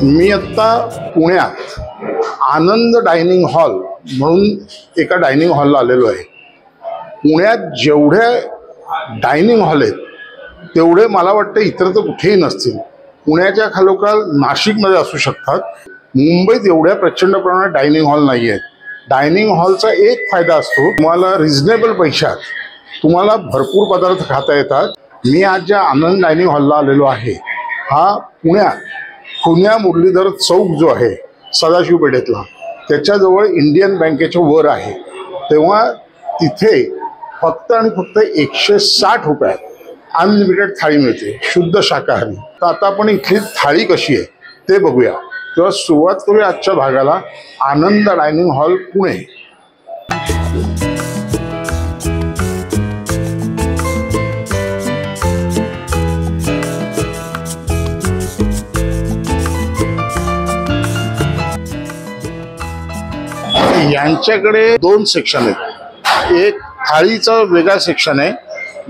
मी आत्ता पुण्यात आनंद dining hall म्हणून एका डायनिंग हॉलला आलेलो आहे। पुण्यात जेवढे डायनिंग हॉल आहेत तेवढे मला वाटतं इतर तर कुठेही नसतील। पुण्याच्या खालोखाल नाशिकमध्ये असू शकतात, मुंबईत एवढ्या प्रचंड प्रमाणात डायनिंग हॉल नाही आहेत। डायनिंग हॉलचा एक फायदा असतो, तुम्हाला रिझनेबल पैशात तुम्हाला भरपूर पदार्थ खाता येतात। मी आज ज्या आनंद डायनिंग हॉलला आलेलो आहे हा पुण्यात पुण्या मुरलीधर चौक जो आहे सदाशिव पेठेतला त्याच्याजवळ इंडियन बँकेच्या वर आहे। तेव्हा तिथे फक्त आणि फक्त 160 रुपयात अनलिमिटेड थाळी मिळते, शुद्ध शाकाहारी। तर आता आपण इथली थाळी कशी आहे ते बघूया। तेव्हा सुरुवात करूया आजच्या भागाला आनंद डायनिंग हॉल पुणे। यांच्याकडे दोन सेक्शन आहेत। एक थाळीचा वेगळा सेक्शन आहे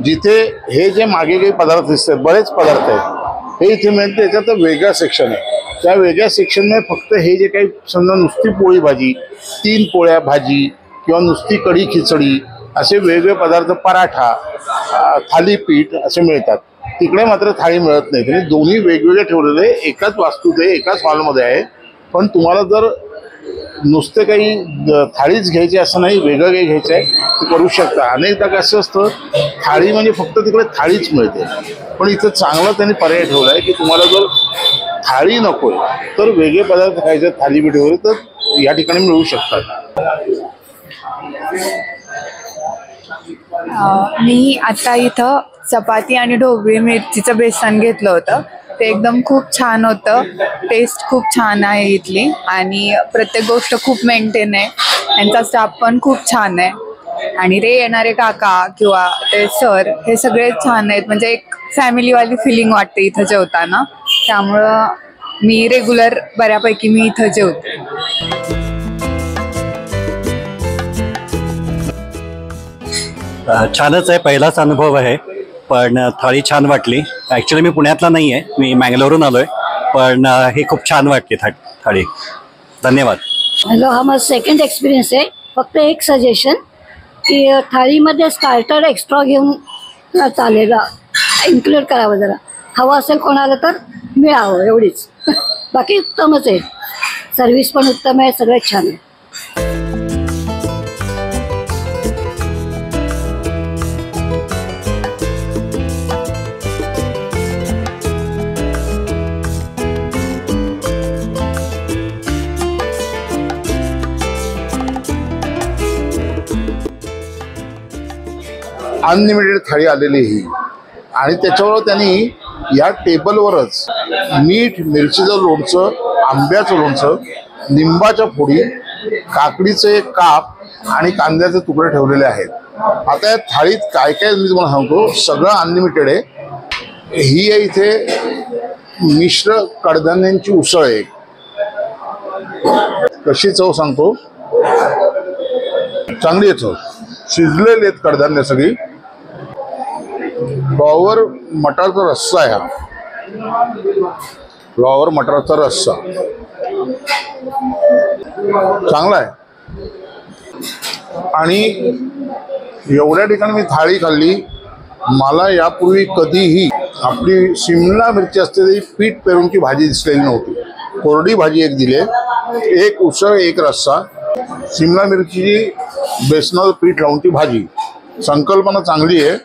जिथे हे जे मागे काही पदार्थ दिसतात, बरेच पदार्थ आहेत हे इथे मिळते। त्याच्यात वेगळा सेक्शन आहे, त्या वेगळ्या सेक्शनमध्ये फक्त हे जे काही समजा नुसती पोळी भाजी, 3 पोळ्या भाजी किंवा नुसती कढी खिचडी असे वेगवेगळे पदार्थ, पराठा, थालीपीठ असे मिळतात। तिकडे मात्र थाळी मिळत नाही। म्हणजे दोन्ही वेगवेगळे ठेवलेले एकाच वास्तूत आहे, एकाच हॉलमध्ये आहे। पण तुम्हाला जर नुसते काही थाळीच घ्यायची असं नाही, वेगळं काही घ्यायचं आहे ते करू शकता। अनेकदा कसं असतं थाळी म्हणजे फक्त तिकडे थाळीच मिळते, पण इथं चांगला त्यांनी पर्याय ठेवला आहे की तुम्हाला जर थाळी नको तर वेगळे पदार्थ खायचे थालीपीठ वगैरे तर या ठिकाणी मिळू शकतात। मी आता इथं चपाती आणि ढोबळी मिरचीचं बेसन घेतलं होतं, ते एकदम खूप छान होतं। टेस्ट खूप छान आहे इथली आणि प्रत्येक गोष्ट खूप मेंटेन आहे। त्यांचा स्टाफ पण खूप छान आहे आणि ते येणारे काका किंवा ते सर हे सगळे छान आहेत। म्हणजे एक फॅमिलीवाली फिलिंग वाटते इथं जेवताना, त्यामुळं मी रेग्युलर बऱ्यापैकी मी इथं जेवते। छानच आहे, पहिलाच अनुभव आहे, पण थाळी छान वाटली। ॲक्च्युली मी पुण्यातला नाही आहे, मी मँगलोरहून आलो आहे, पण हे खूप छान वाटली थाळी। धन्यवाद। हॅलो, हा माझा सेकंड एक्सपिरियन्स आहे। फक्त एक सजेशन की थाळीमध्ये स्टार्टर एक्स्ट्रा घेऊन चालेल, इन्क्लूड करावं जरा, हवं असेल कोणाला तर मिळावं एवढीच। बाकी उत्तमच आहे, सर्विस पण उत्तम आहे, सगळं छान आहे। अनलिमिटेड थाळी आलेली ही, आणि त्याच्यावर त्यांनी या टेबलवरच मीठ, मिरचीचं लोणचं, आंब्याचं लोणचं, लिंबाच्या फोडी, काकडीचे काप आणि कांद्याचे तुकडे ठेवलेले आहेत। आता या थाळीत काय काय मी तुम्हाला सांगतो, सगळं अनलिमिटेड आहे। ही आहे इथे मिश्र कडधान्यांची उसळ आहे। कशी चव सांगतो, चांगली आहे चव, शिजलेले आहेत कडधान्य सगळी। फ्लॉवर मटारचा रस्सा आहे हा, फ्लॉवर मटारचा रस्सा चांगला आहे। आणि एवढ्या ठिकाणी मी थाळी खाल्ली, मला यापूर्वी कधीही आपली शिमला मिरची असते ती पीठ पेरूनची भाजी दिसलेली नव्हती। कोरडी भाजी एक दिली, एक उसळ, एक रस्सा, शिमला मिरचीची बेसनाचं पीठ लावून ती भाजी। संकल्पना चांगली आहे,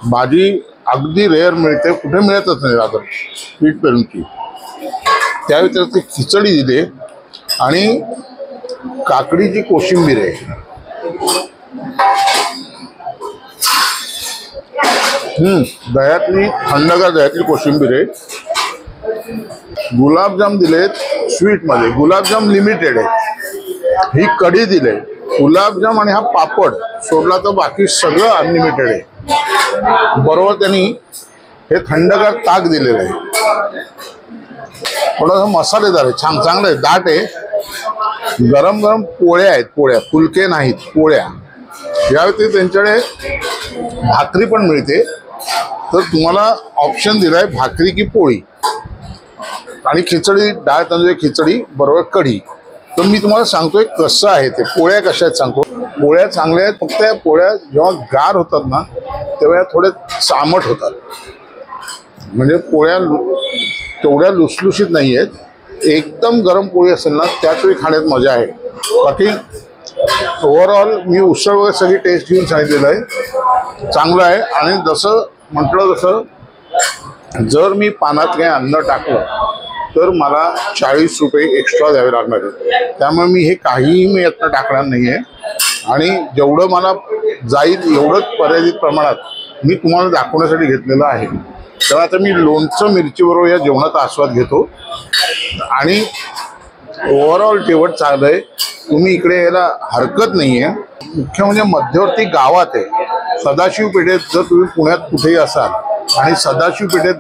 भाजी अगदी रेअर मिळते, कुठे मिळतच नाही आता पीठ पेरूनची। त्या व्यतिरिक्त खिचडी दिली आणि काकडीची कोशिंबीर आहे। दह्यातली थंडगार दह्यातली कोशिंबीर आहे। गुलाबजाम दिलेत स्वीटमध्ये, गुलाबजाम लिमिटेड आहे। ही कढी दिले, गुलाबजाम आणि हा पापड सोडला तर बाकी सगळं अनलिमिटेड आहे। बरोबर त्यांनी हे थंडगार ताक दिलेलं आहे, थोडासा मसालेदार आहे, छान चांगलं आहे, दाट आहे। गरम गरम पोळ्या आहेत, पोळ्या, फुलके नाहीत, पोळ्या। या व्यतिरिक्त त्यांच्याकडे भाकरी पण मिळते, तर तुम्हाला ऑप्शन दिलाय भाकरी की पोळी। आणि खिचडी, डाळ तांदूळ खिचडी बरोबर कढी. तर मी तुम्हाला सांगतोय कसं आहे ते. पोळ्या कशा आहेत सांगतो. पोळ्या चांगल्या आहेत, फक्त या पोळ्या जेव्हा गार होतात ना तेव्हा थोडे चामट होतात. म्हणजे पोळ्या तेवढ्या लुसलुशीत नाही आहेत. एकदम गरम पोळी असेल ना त्याचवेळी खाण्यात मजा आहे. बाकी ओव्हरऑल मी उसळ वगैरे सगळी टेस्ट घेऊन सांगितलेलं आहे, चांगलं आहे. आणि जसं म्हटलं तसं जर मी पानात काही अन्न टाकलं तर मला 40 रुपये एक्स्ट्रा द्यावे लागणार आहेत. त्यामुळे मी हे काहीही मी यातनं टाकणार नाही आहे. आणि जेवढं मला जाईल एवढंच मर्यादित प्रमाणात मी तुम्हाला दाखवण्यासाठी घेतलेलं आहे. तर आता मी लोणचं मिरचीबरोबर या जेवणाचा आस्वाद घेतो. आणि ओव्हरऑल जेवण चांगलं आहे. तुम्ही इकडे यायला हरकत नाही आहे. मुख्य म्हणजे मध्यवर्ती गावात आहे. सदाशिव पेठेत जर तुम्ही पुण्यात कुठेही असाल आणि सदाशिव पेठेत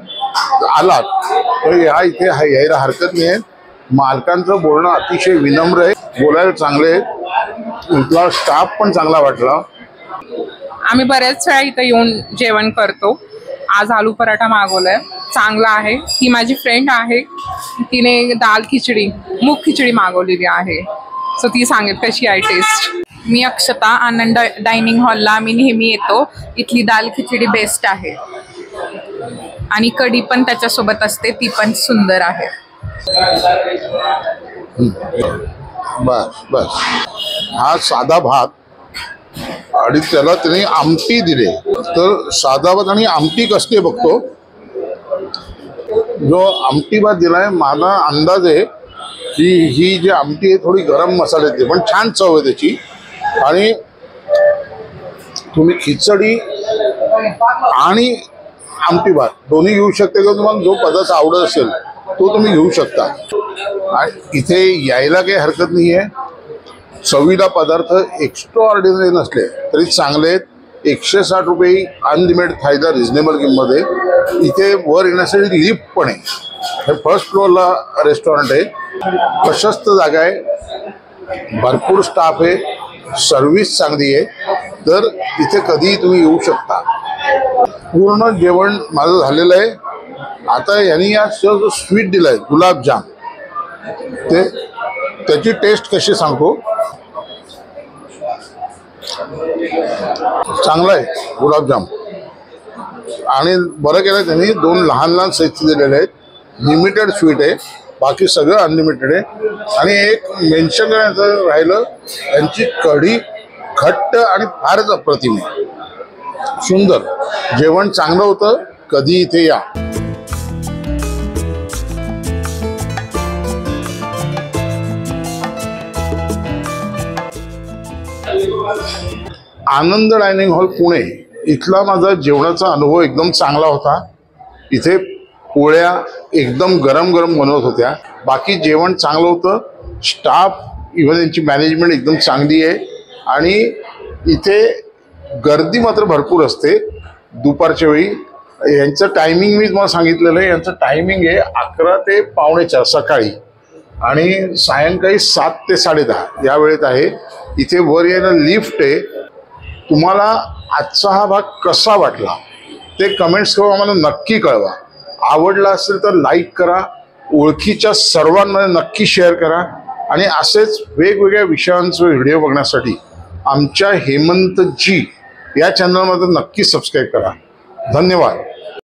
आलात तर इथे यायला हरकत नाही आहे. मालकांचं बोलणं अतिशय विनम्र आहे, बोलायला चांगले आहेत. इथला स्टाफ पण चांगला वाटला. आम्ही बऱ्याच वेळा इथं येऊन जेवण करतो. आज आलू पराठा मागवलाय, चांगला आहे. ही माझी फ्रेंड आहे, तिने दाल खिचडी, मूग खिचडी मागवलेली आहे. सो ती सांगेल कशी आहे टेस्ट. मी अक्षता, आनंद डायनिंग हॉलला मी नेहमी येतो. इथली दाल खिचडी बेस्ट आहे आणि कढी पण त्याच्यासोबत असते, ती पण सुंदर आहे. बस बस. हा साधा भात आणि त्याला त्याने आमटी दिले. तर साधा भात आणि आमटी कसली बघतो. जो आमटी भात दिलाय मला अंदाज आहे की ही जी आमटी आहे थोडी गरम मसाल्याची, पण छान चव आहे त्याची. आणि तुम्ही खिचडी आणि आमटी भात दोन्ही घेऊ शकता किंवा तुम्हाला जो पदार्थ आवडत असेल तो तुम्ही घेऊ शकता. आणि इथे यायला काही हरकत नाही आहे. चवीला पदार्थ एक्स्ट्रा ऑर्डिनरी नसले तरी चांगले आहेत. 160 रुपये अनलिमिटेड थाळीला रिजनेबल किंमत आहे. इथे वर येण्यासाठी लिफ्ट पण आहे. हे फर्स्ट फ्लोअरला रेस्टॉरंट आहे. प्रशस्त जागा आहे, भरपूर स्टाफ आहे, सर्व्हिस चांगली आहे. तर इथे कधीही तुम्ही येऊ शकता. पूर्ण जेवण माझं झालेलं आहे. आता यांनी या स्वीट दिलं आहे गुलाबजाम, ते त्याची टेस्ट कशी सांगतो. चांगला आहे गुलाबजाम. आणि बरं केलं त्यांनी 2 लहान लहान साईजचे दिलेले आहेत. लिमिटेड स्वीट आहे, बाकी सगळं अनलिमिटेड आहे. आणि एक मेन्शन करायचं राहिलं, यांची कढी घट्ट आणि फारच अप्रतिम आहे, सुंदर. जेवण चांगलं होतं. कधी इथे या. आनंद डायनिंग हॉल पुणे इथला माझा जेवणाचा अनुभव एकदम चांगला होता. इथे पोळ्या एकदम गरम गरम बनवत होत्या. बाकी जेवण चांगलं होतं. स्टाफ इव्हन यांची मॅनेजमेंट एकदम चांगली आहे. आणि इथे गर्दी मात्र भरपूर असते दुपारच्या वेळी. यांचं टायमिंग मी तुम्हाला सांगितलेलं आहे. यांचं टायमिंग आहे 11 ते 4:45 सकाळी आणि सायंकाळी 7 ते 10:30 या वेळेत आहे. इथे वर यायला लिफ्ट आहे. तुम्हाला आजचा हा भाग कसा वाटला ते कमेंट्स करून आम्हाला नक्की कळवा. आवडला असेल तर लाईक करा, ओळखीच्या सर्वांमध्ये नक्की शेअर करा. आणि असेच वेगवेगळ्या विषयांचे व्हिडिओ बघण्यासाठी आमच्या हेमंत जी या चॅनलमध्ये नक्की सबस्क्राईब करा. धन्यवाद.